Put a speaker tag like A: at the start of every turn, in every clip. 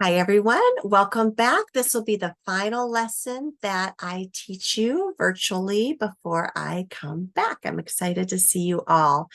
A: Hi, everyone. Welcome back. This will be the final lesson that I teach you virtually before I come back. I'm excited to see you all.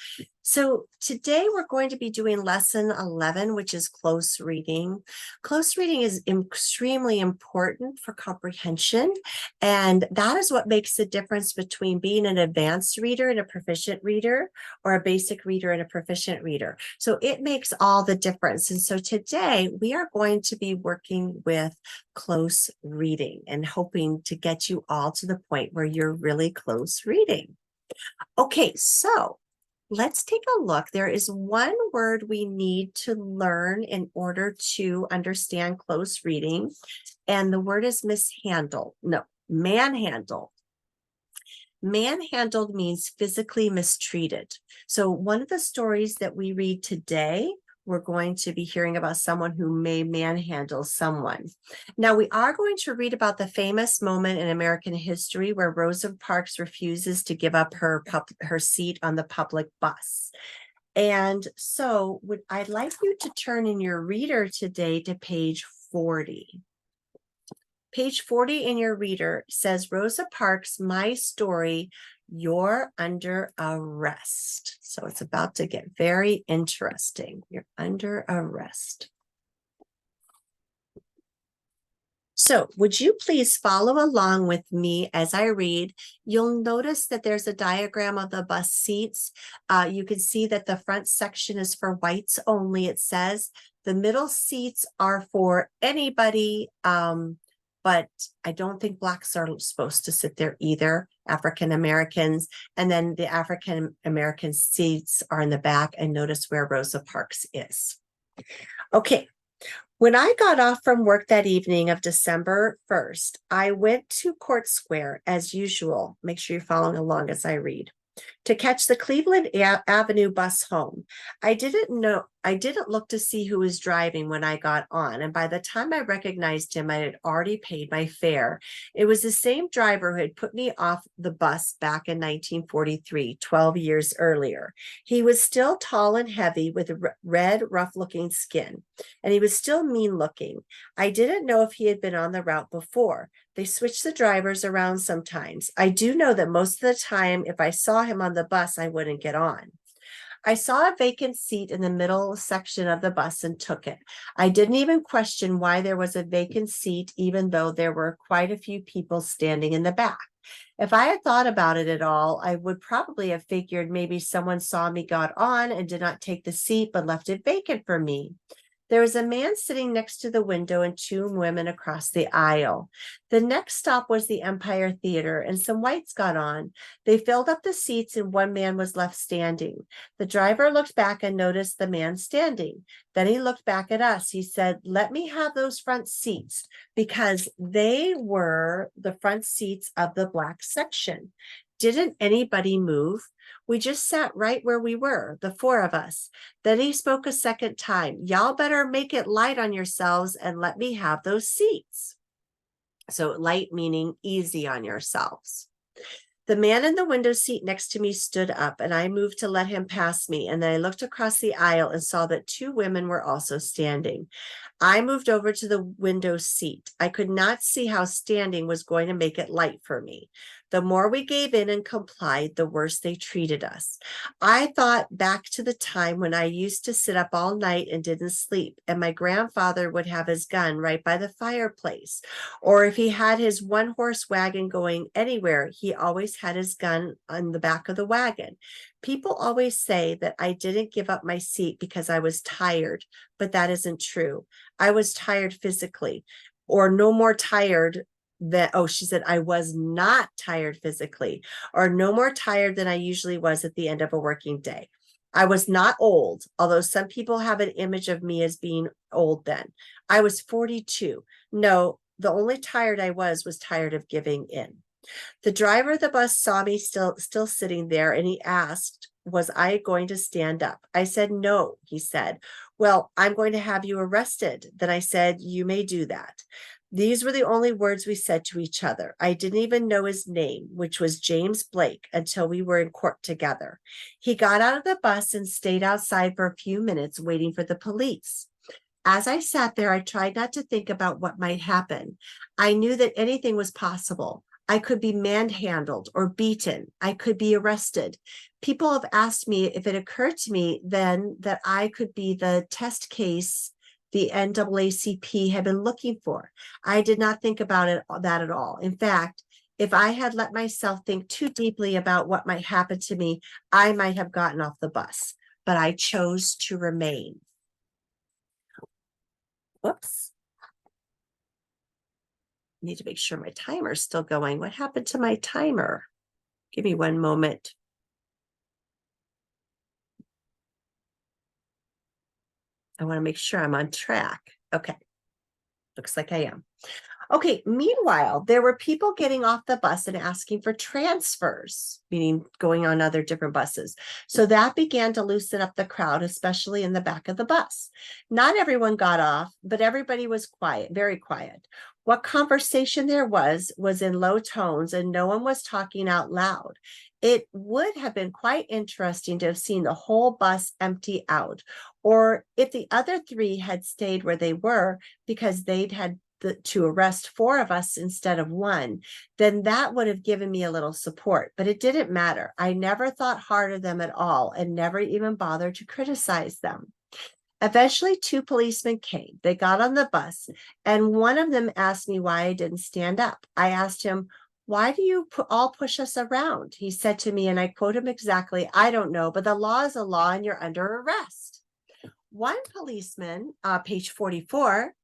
A: So today we're going to be doing lesson 11, which is close reading. Close reading is extremely important for comprehension, and that is what makes the difference between being an advanced reader and a proficient reader, or a basic reader and a proficient reader. So it makes all the difference. And so today we are going to be working with close reading and hoping to get you all to the point where you're really close reading. Okay, so let's take a look. There is one word we need to learn in order to understand close reading, and the word is mishandle. No, manhandle. Manhandled means physically mistreated. So one of the stories that we read today, we're going to be hearing about someone who may manhandle someone. Now, we are going to read about the famous moment in American history where Rosa Parks refuses to give up her seat on the public bus. And so I'd like you to turn in your reader today to page 40. Page 40 in your reader says, Rosa Parks, my story, you're under arrest. So it's about to get very interesting. You're under arrest. So would you please follow along with me as I read? You'll notice that there's a diagram of the bus seats. You can see that the front section is for whites only, it says. The middle seats are for anybody, but I don't think blacks are supposed to sit there either, African Americans. And then the African American seats are in the back, and notice where Rosa Parks is. Okay. When I got off from work that evening of December 1st, I went to Court Square as usual. Make sure you're following along as I read. To catch the Cleveland Avenue bus home. I didn't look to see who was driving when I got on, and by the time I recognized him, I had already paid my fare. It was the same driver who had put me off the bus back in 1943, 12 years earlier. He was still tall and heavy with red, rough-looking skin, and he was still mean-looking. I didn't know if he had been on the route before. They switch the drivers around sometimes. I do know that most of the time, if I saw him on the bus, I wouldn't get on. I saw a vacant seat in the middle section of the bus and took it. I didn't even question why there was a vacant seat, even though there were quite a few people standing in the back. If I had thought about it at all, I would probably have figured maybe someone saw me got on and did not take the seat, but left it vacant for me. There was a man sitting next to the window and two women across the aisle. The next stop was the Empire Theater, and some whites got on. They filled up the seats, and one man was left standing. The driver looked back and noticed the man standing. Then he looked back at us. He said, "Let me have those front seats," because they were the front seats of the black section. Didn't anybody move? We just sat right where we were, the four of us. Then he spoke a second time. Y'all better make it light on yourselves and let me have those seats. So light meaning easy on yourselves. The man in the window seat next to me stood up, and I moved to let him pass me. And then I looked across the aisle and saw that two women were also standing. I moved over to the window seat. I could not see how standing was going to make it light for me. The more we gave in and complied, the worse they treated us. I thought back to the time when I used to sit up all night and didn't sleep, and my grandfather would have his gun right by the fireplace. Or if he had his one-horse wagon going anywhere, he always had his gun on the back of the wagon. People always say that I didn't give up my seat because I was tired, but that isn't true. I was tired physically, or no more tired than, she said, I was not tired physically, or no more tired than I usually was at the end of a working day. I was not old, although some people have an image of me as being old then. I was 42. No, the only tired I was tired of giving in. The driver of the bus saw me still sitting there, and he asked, was I going to stand up? I said, no, he said. Well, I'm going to have you arrested. Then I said, you may do that. These were the only words we said to each other. I didn't even know his name, which was James Blake, until we were in court together. He got out of the bus and stayed outside for a few minutes waiting for the police. As I sat there, I tried not to think about what might happen. I knew that anything was possible. I could be manhandled or beaten. I could be arrested. People have asked me if it occurred to me then that I could be the test case the NAACP had been looking for. I did not think about that at all. In fact, if I had let myself think too deeply about what might happen to me, I might have gotten off the bus, but I chose to remain. Whoops. Need to make sure my timer is still going. What happened to my timer? Give me one moment. I want to make sure I'm on track. Okay. Looks like I am. Okay, meanwhile, there were people getting off the bus and asking for transfers, meaning going on other different buses. So that began to loosen up the crowd, especially in the back of the bus. Not everyone got off, but everybody was quiet, very quiet. What conversation there was in low tones, and no one was talking out loud. It would have been quite interesting to have seen the whole bus empty out, or if the other three had stayed where they were because they'd had to arrest 4 of us instead of 1, then that would have given me a little support, but it didn't matter. I never thought hard of them at all and never even bothered to criticize them. Eventually, 2 policemen came. They got on the bus, and one of them asked me why I didn't stand up. I asked him, "Why do you all push us around?" He said to me, and I quote him exactly, "I don't know, but the law is a law and you're under arrest." One policeman, page 44,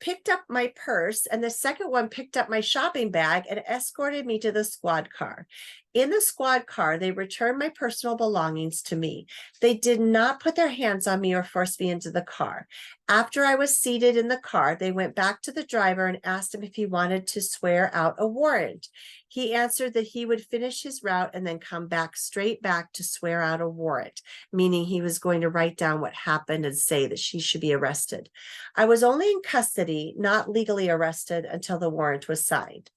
A: picked up my purse, and the second one picked up my shopping bag and escorted me to the squad car. In the squad car, they returned my personal belongings to me. They did not put their hands on me or force me into the car. After I was seated in the car, they went back to the driver and asked him if he wanted to swear out a warrant. He answered that he would finish his route and then come back straight back to swear out a warrant, meaning he was going to write down what happened and say that she should be arrested. I was only in custody, not legally arrested, until the warrant was signed.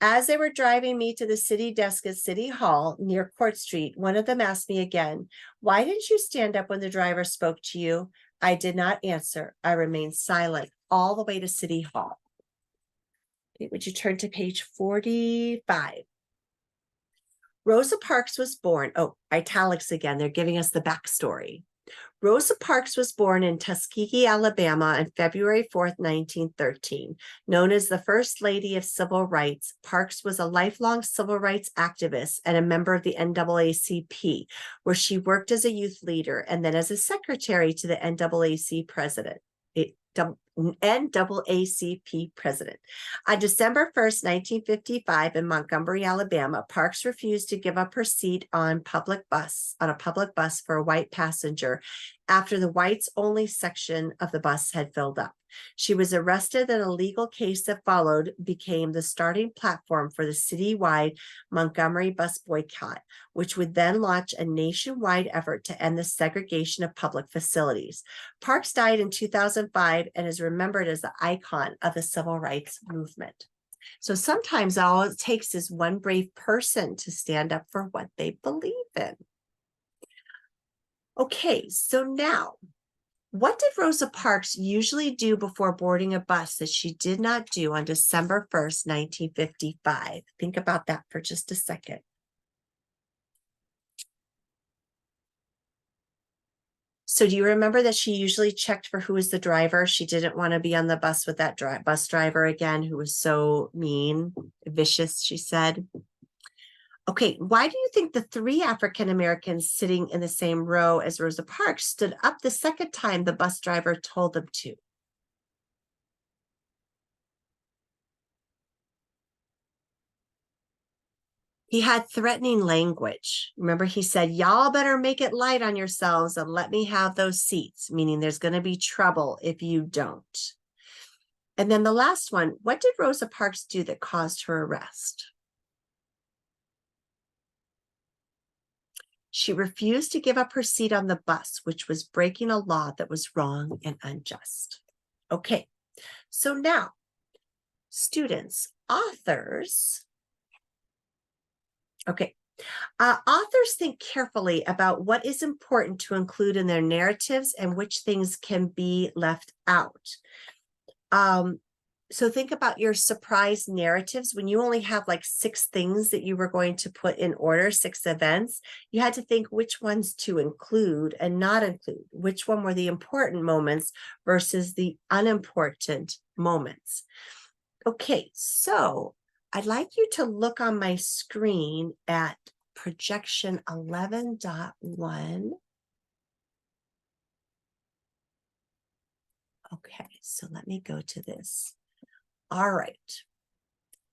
A: As they were driving me to the city desk at City Hall near Court Street, one of them asked me again, "Why didn't you stand up when the driver spoke to you?" I did not answer. I remained silent all the way to City Hall. Okay, would you turn to page 45? Rosa Parks was born, italics again, they're giving us the backstory. Rosa Parks was born in Tuskegee, Alabama on February 4th, 1913. Known as the First Lady of Civil Rights, Parks was a lifelong civil rights activist and a member of the NAACP, where she worked as a youth leader and then as a secretary to the NAACP president. NAACP president. On December 1st, 1955, in Montgomery, Alabama, Parks refused to give up her seat on a public bus for a white passenger after the whites only section of the bus had filled up. She was arrested, and a legal case that followed became the starting platform for the citywide Montgomery bus boycott, which would then launch a nationwide effort to end the segregation of public facilities. Parks died in 2005 and is remembered as the icon of the civil rights movement. So sometimes all it takes is one brave person to stand up for what they believe in. Okay, so now, what did Rosa Parks usually do before boarding a bus that she did not do on December 1st, 1955? Think about that for just a second. So do you remember that she usually checked for who was the driver? She didn't want to be on the bus with that bus driver again, who was so mean, vicious, she said. Okay, why do you think the 3 African Americans sitting in the same row as Rosa Parks stood up the second time the bus driver told them to? He had threatening language. Remember, he said, "Y'all better make it light on yourselves and let me have those seats," meaning there's going to be trouble if you don't. And then the last one, what did Rosa Parks do that caused her arrest? She refused to give up her seat on the bus, which was breaking a law that was wrong and unjust. Okay, so now, students, authors. Okay, Authors think carefully about what is important to include in their narratives and which things can be left out. So think about your surprise narratives. When you only have like 6 things that you were going to put in order, 6 events, you had to think which ones to include and not include, which one were the important moments versus the unimportant moments. Okay, so I'd like you to look on my screen at projection 11.1. Okay, so let me go to this. All right.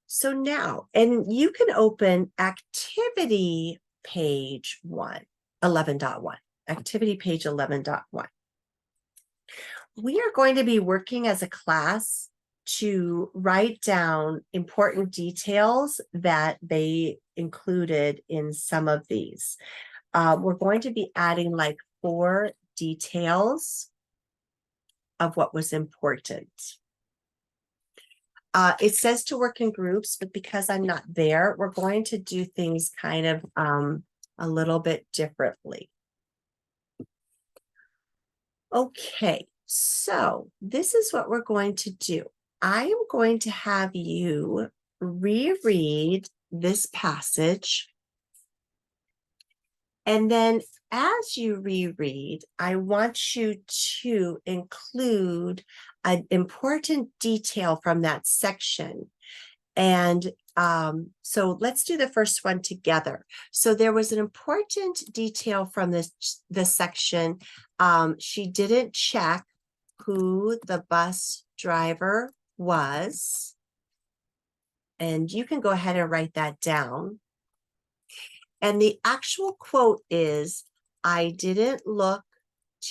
A: So now, and you can open activity page 11.1, activity page 11.1. We are going to be working as a class to write down important details that they included in some of these. We're going to be adding like 4 details of what was important. It says to work in groups, but because I'm not there, we're going to do things kind of a little bit differently. Okay, so this is what we're going to do. I am going to have you reread this passage. And then as you reread, I want you to include an important detail from that section. And so let's do the first one together. So there was an important detail from this section. She didn't check who the bus driver was. And you can go ahead and write that down. And the actual quote is, I didn't look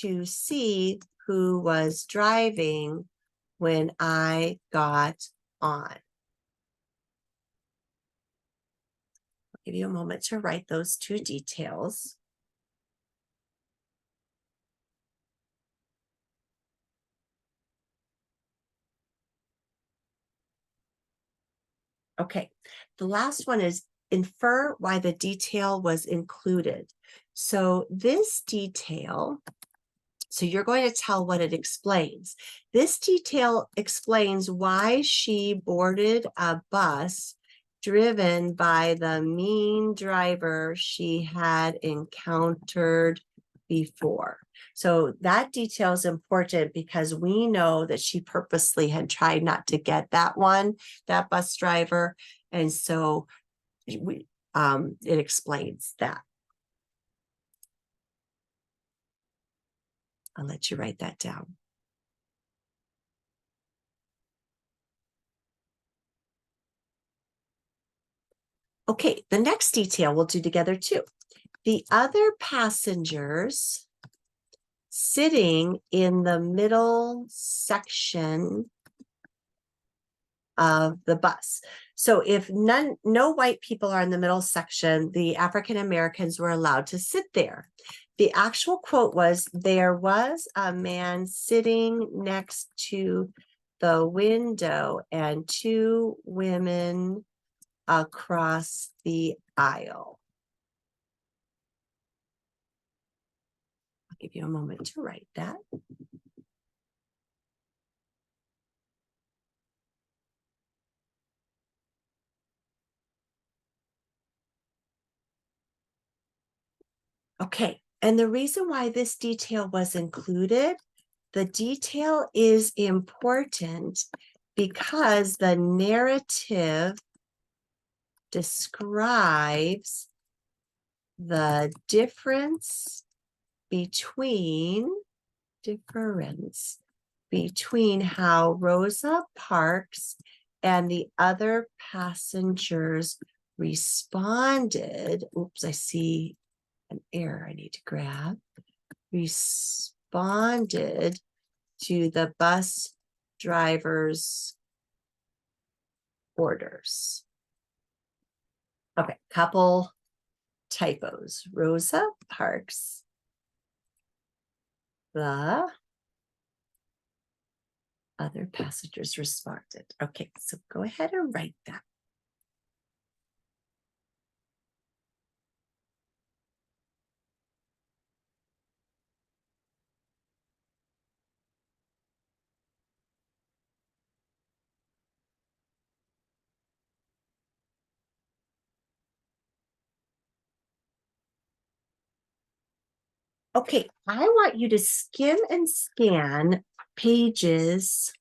A: to see who was driving when I got on. I'll give you a moment to write those 2 details. Okay, the last one is infer why the detail was included. So this detail, so you're going to tell what it explains. This detail explains why she boarded a bus driven by the mean driver she had encountered before. So that detail is important because we know that she purposely had tried not to get that bus driver. And so it explains that. I'll let you write that down. Okay, the next detail we'll do together too. The other passengers sitting in the middle section of the bus. So if no white people are in the middle section, the African Americans were allowed to sit there. The actual quote was, there was a man sitting next to the window and 2 women across the aisle. I'll give you a moment to write that. Okay, and the reason why this detail was included, the detail is important because the narrative describes the difference between how Rosa Parks and the other passengers responded. Oops, I see an error I need to grab. Responded to the bus driver's orders. Okay, couple typos. Rosa Parks, the other passengers responded. Okay, so go ahead and write that. Okay, I want you to skim and scan pages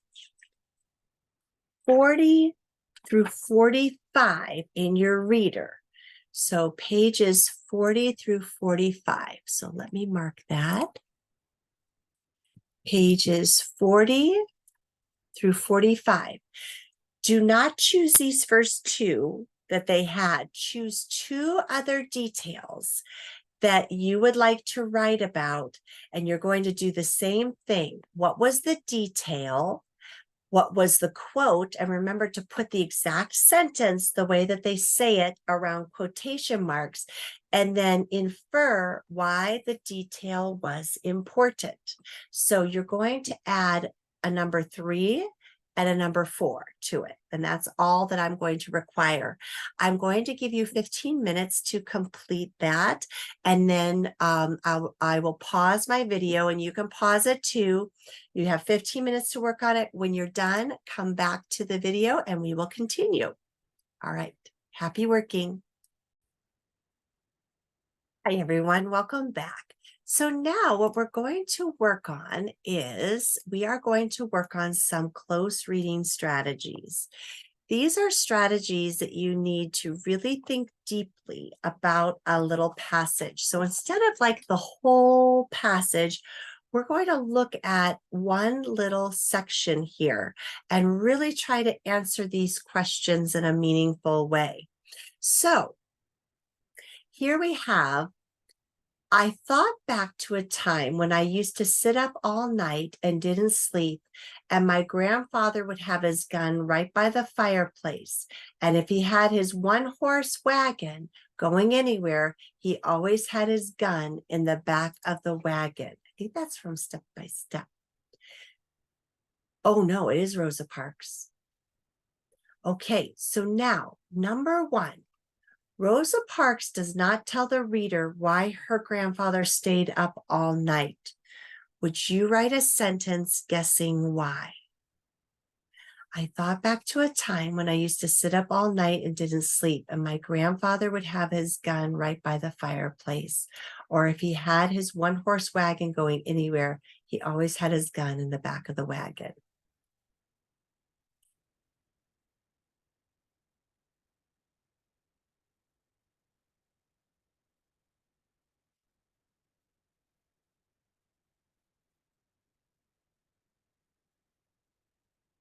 A: 40 through 45 in your reader. So pages 40 through 45. So let me mark that. Pages 40 through 45. Do not choose these first two that they had. Choose two other details that you would like to write about, and you're going to do the same thing. What was the detail? What was the quote? And remember to put the exact sentence the way that they say it around quotation marks, and then infer why the detail was important. So you're going to add a number 3 and a number 4 to it. And that's all that I'm going to require. I'm going to give you 15 minutes to complete that. And then I will pause my video, and you can pause it too. You have 15 minutes to work on it. When you're done, come back to the video and we will continue. All right. Happy working. Hi, everyone. Welcome back. So now what we're going to work on is we are going to work on some close reading strategies. These are strategies that you need to really think deeply about a little passage. So instead of like the whole passage, we're going to look at one little section here and really try to answer these questions in a meaningful way. So here we have, I thought back to a time when I used to sit up all night and didn't sleep, and my grandfather would have his gun right by the fireplace. And if he had his one-horse wagon going anywhere, he always had his gun in the back of the wagon. I think that's from Step by Step. Oh, no, it is Rosa Parks. Okay, so now, number 1. Rosa Parks does not tell the reader why her grandfather stayed up all night. Would you write a sentence guessing why? I thought back to a time when I used to sit up all night and didn't sleep, and my grandfather would have his gun right by the fireplace. Or if he had his one-horse wagon going anywhere, he always had his gun in the back of the wagon.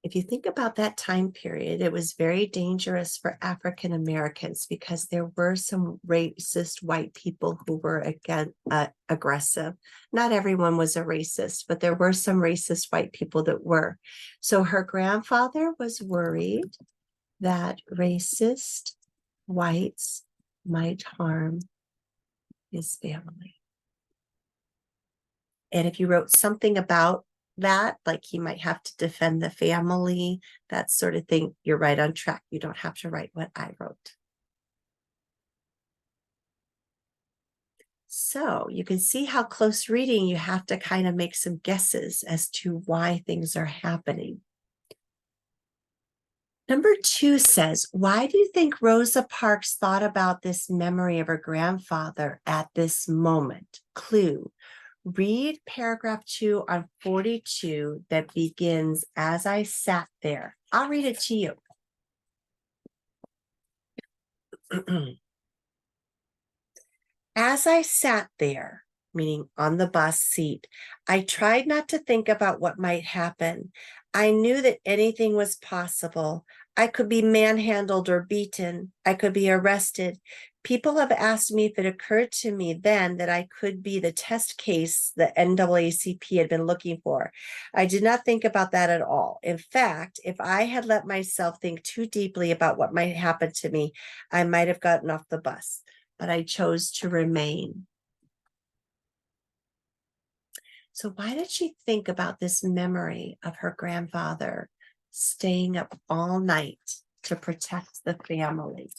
A: If you think about that time period, it was very dangerous for African Americans because there were some racist white people who were again aggressive. Not everyone was a racist, but there were some racist white people that were. So her grandfather was worried that racist whites might harm his family. And if you wrote something about that, like he might have to defend the family, that sort of thing, you're right on track. You don't have to write what I wrote. So you can see how close reading you have to kind of make some guesses as to why things are happening. Number 2 says, why do you think Rosa Parks thought about this memory of her grandfather at this moment? Clue. Read paragraph 2 on 42 that begins, as I sat there. I'll read it to you. As I sat there, meaning on the bus seat, I tried not to think about what might happen. I knew that anything was possible. I could be manhandled or beaten. I could be arrested. People have asked me if it occurred to me then that I could be the test case the NAACP had been looking for. I did not think about that at all. In fact, if I had let myself think too deeply about what might happen to me, I might have gotten off the bus, but I chose to remain. So why did she think about this memory of her grandfather staying up all night to protect the family?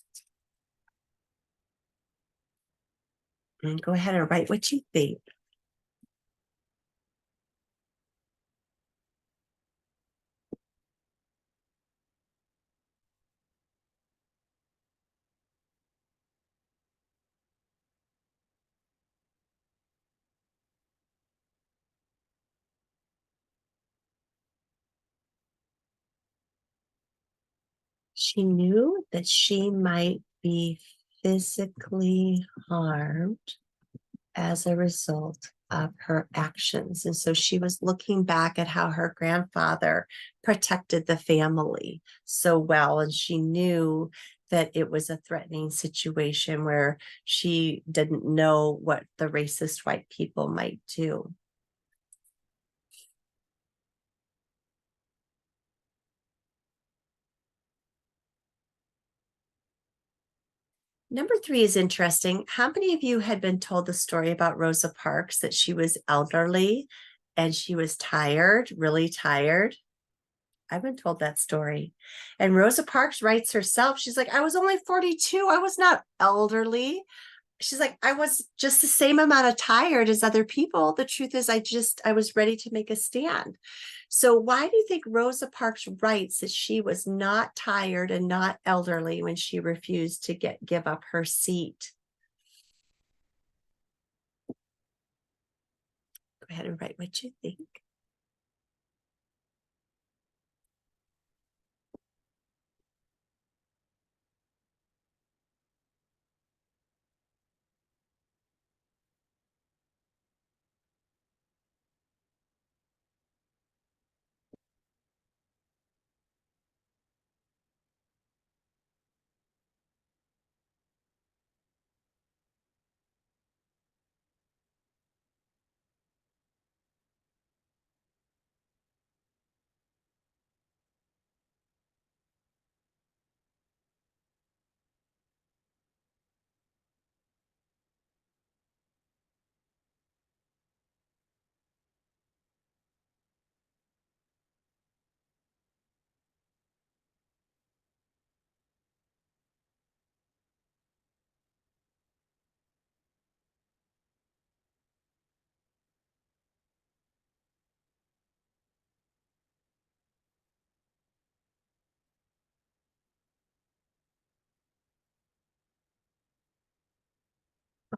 A: And go ahead and write what you think. She knew that she might be physically harmed as a result of her actions. And so she was looking back at how her grandfather protected the family so well. And she knew that it was a threatening situation where she didn't know what the racist white people might do. Number three is interesting. How many of you had been told the story about Rosa Parks, that she was elderly and she was tired, really tired? I've been told that story. And Rosa Parks writes herself, she's like, I was only 42. I was not elderly. She's like, I was just the same amount of tired as other people. The truth is, I was ready to make a stand. So why do you think Rosa Parks writes that she was not tired and not elderly when she refused to give up her seat? Go ahead and write what you think.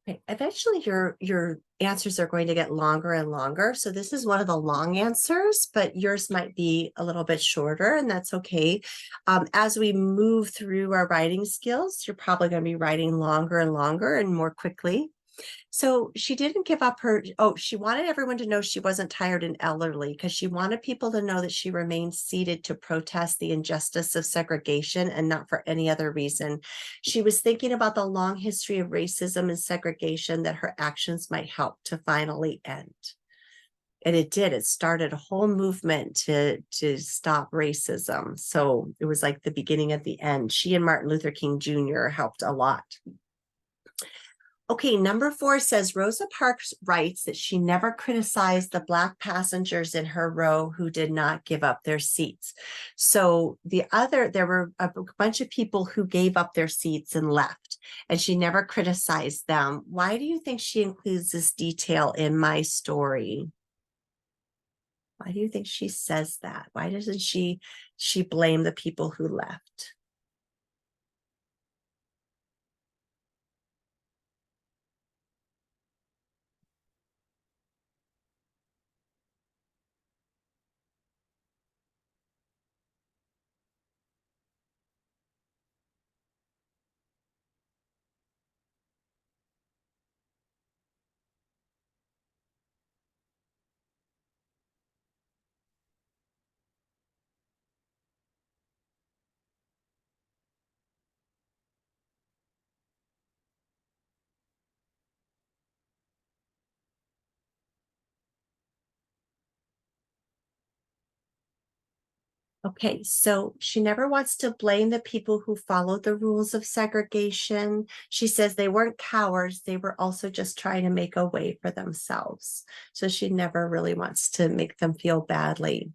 A: Okay, eventually your answers are going to get longer and longer. So this is one of the long answers, but yours might be a little bit shorter, and that's okay. As we move through our writing skills, you're probably going to be writing longer and longer and more quickly. So she didn't give up she wanted everyone to know she wasn't tired and elderly because she wanted people to know that she remained seated to protest the injustice of segregation and not for any other reason. She was thinking about the long history of racism and segregation that her actions might help to finally end. And it did. It started a whole movement to stop racism. So it was like the beginning of the end. She and Martin Luther King Jr. helped a lot. Okay, number 4 says Rosa Parks writes that she never criticized the Black passengers in her row who did not give up their seats. So there were a bunch of people who gave up their seats and left, and she never criticized them. Why do you think she includes this detail in my story? Why do you think she says that? Why doesn't she blame the people who left? Okay, so she never wants to blame the people who followed the rules of segregation. She says they weren't cowards, they were also just trying to make a way for themselves. So she never really wants to make them feel badly.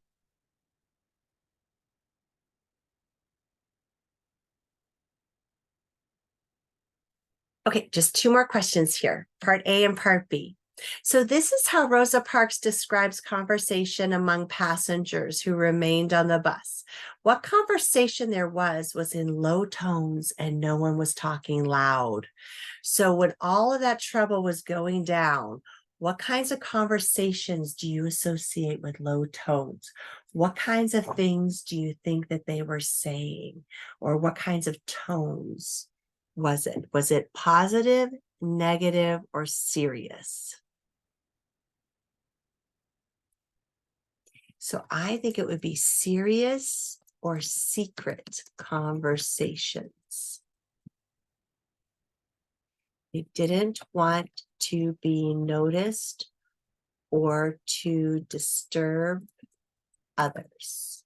A: Okay, just 2 more questions here, part A and part B. So this is how Rosa Parks describes conversation among passengers who remained on the bus. What conversation there was in low tones and no one was talking loud. So when all of that trouble was going down, What kinds of conversations do you associate with low tones? What kinds of things do you think that they were saying? Or what kinds of tones was it? Was it positive, negative, or serious? So I think it would be serious or secret conversations. They didn't want to be noticed or to disturb others.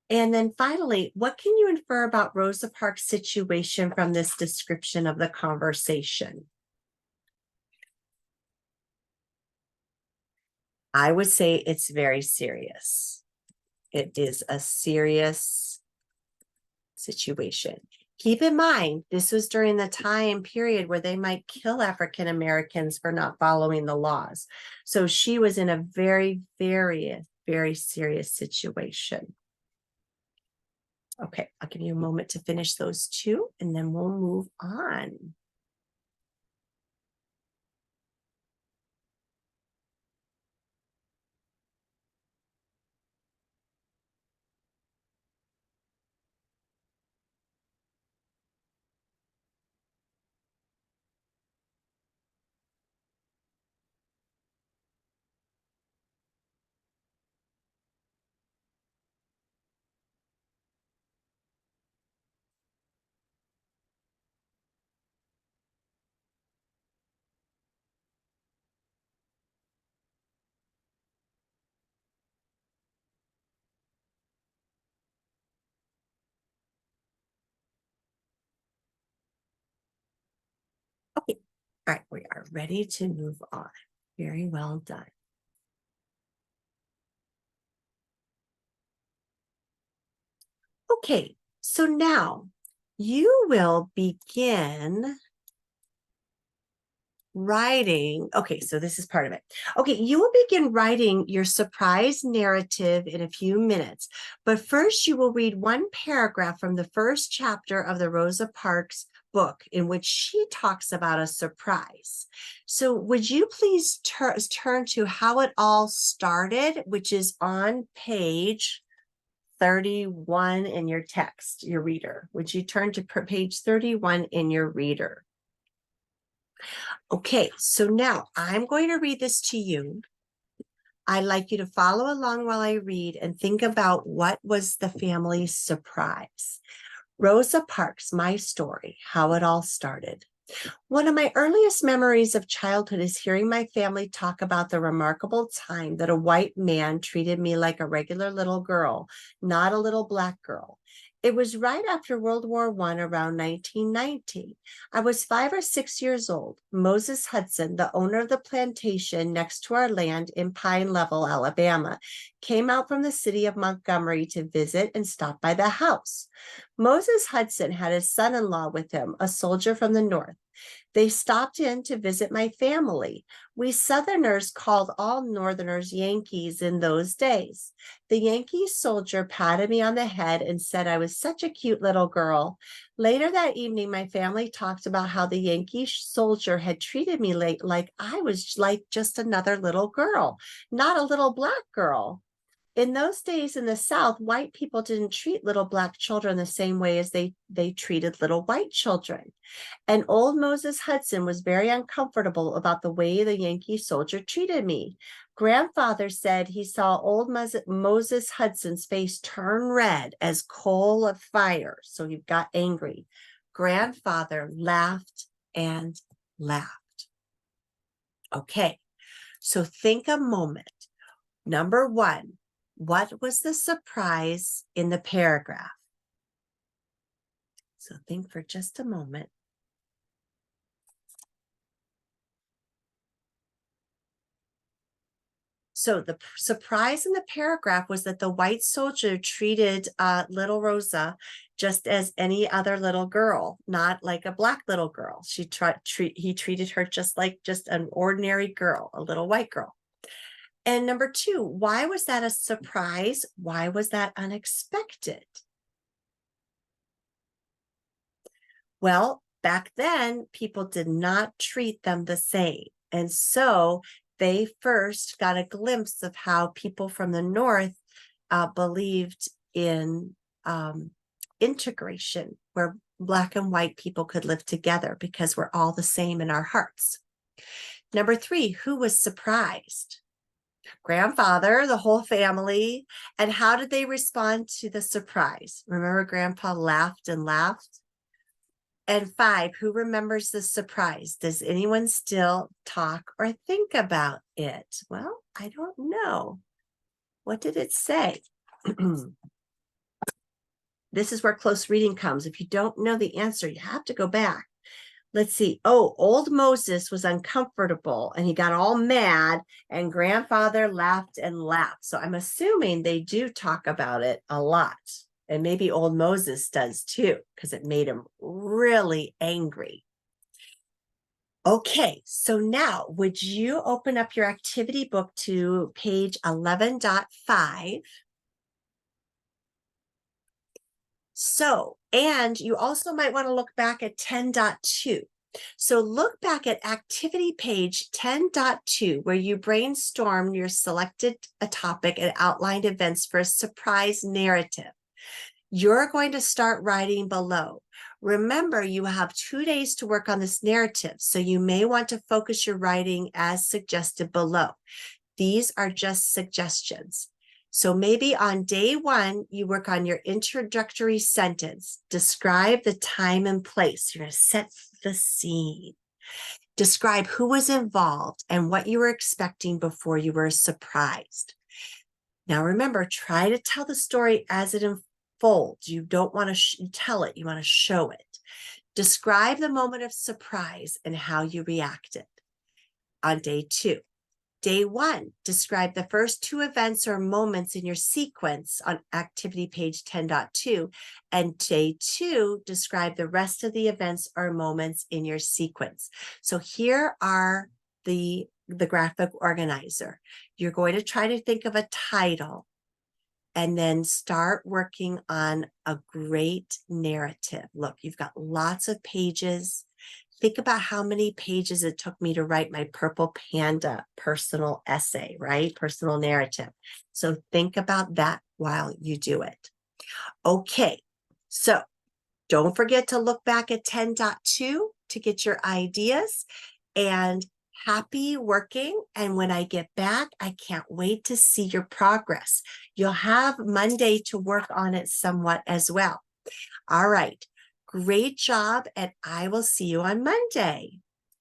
A: And then finally, what can you infer about Rosa Parks' situation from this description of the conversation? I would say it's very serious. It is a serious situation. Keep in mind, this was during the time period where they might kill African Americans for not following the laws. So she was in a very, very, very serious situation. Okay, I'll give you a moment to finish those two, and then we'll move on. Okay, all right, we are ready to move on. Very well done. Okay, so now you will begin writing. Okay, so this is part of it. Okay, you will begin writing your surprise narrative in a few minutes. But first, you will read one paragraph from the first chapter of the Rosa Parks book in which she talks about a surprise. So would you please turn to how it all started, which is on page 31 in your text, your reader. Would you turn to page 31 in your reader? Okay, so now I'm going to read this to you. I'd like you to follow along while I read and think about what was the family's surprise. Rosa Parks, my story, how it all started. One of my earliest memories of childhood is hearing my family talk about the remarkable time that a white man treated me like a regular little girl, not a little black girl. It was right after World War I, around 1919. I was 5 or 6 years old. Moses Hudson, the owner of the plantation next to our land in Pine Level, Alabama, came out from the city of Montgomery to visit and stop by the house. Moses Hudson had his son-in-law with him, a soldier from the North. They stopped in to visit my family. We Southerners called all Northerners Yankees in those days. The Yankee soldier patted me on the head and said I was such a cute little girl. Later that evening, my family talked about how the Yankee soldier had treated me like I was like just another little girl, not a little black girl. In those days in the South, white people didn't treat little black children the same way as they treated little white children. And old Moses Hudson was very uncomfortable about the way the Yankee soldier treated me. Grandfather said he saw old Moses Hudson's face turn red as coal of fire, so he got angry. Grandfather laughed and laughed. Okay, so think a moment. Number one, what was the surprise in the paragraph? So think for just a moment. So the surprise in the paragraph was that the white soldier treated little Rosa just as any other little girl, not like a black little girl. He treated her just like an ordinary girl, a little white girl. And number 2, why was that a surprise? Why was that unexpected? Well, back then, people did not treat them the same. And so they first got a glimpse of how people from the North believed in integration, where Black and white people could live together because we're all the same in our hearts. Number 3, who was surprised? Grandfather, the whole family. And how did they respond to the surprise? Remember, Grandpa laughed and laughed? And 5, who remembers the surprise? Does anyone still talk or think about it? Well, I don't know. What did it say? This is where close reading comes. If you don't know the answer, you have to go back. Let's see. Oh, old Moses was uncomfortable and he got all mad, and grandfather laughed and laughed. So I'm assuming they do talk about it a lot. And maybe old Moses does too, because it made him really angry. Okay, so now would you open up your activity book to page 11.5? So, and you also might want to look back at 10.2. So look back at activity page 10.2, where you brainstorm your selected topic and outlined events for a surprise narrative. You're going to start writing below. Remember, you have 2 days to work on this narrative, so you may want to focus your writing as suggested below. These are just suggestions. So maybe on day 1, you work on your introductory sentence. Describe the time and place. You're going to set the scene. Describe who was involved and what you were expecting before you were surprised. Now remember, try to tell the story as it unfolds. You don't want to tell it, you want to show it. Describe the moment of surprise and how you reacted. On day 2. Day 1, describe the first 2 events or moments in your sequence on activity page 10.2. And day 2, describe the rest of the events or moments in your sequence. So here are the graphic organizer. You're going to try to think of a title and then start working on a great narrative. Look, you've got lots of pages. Think about how many pages it took me to write my Purple Panda personal essay, right? Personal narrative. So think about that while you do it. Okay, so don't forget to look back at 10.2 to get your ideas, and happy working. And when I get back, I can't wait to see your progress. You'll have Monday to work on it somewhat as well. All right. Great job, and I will see you on Monday.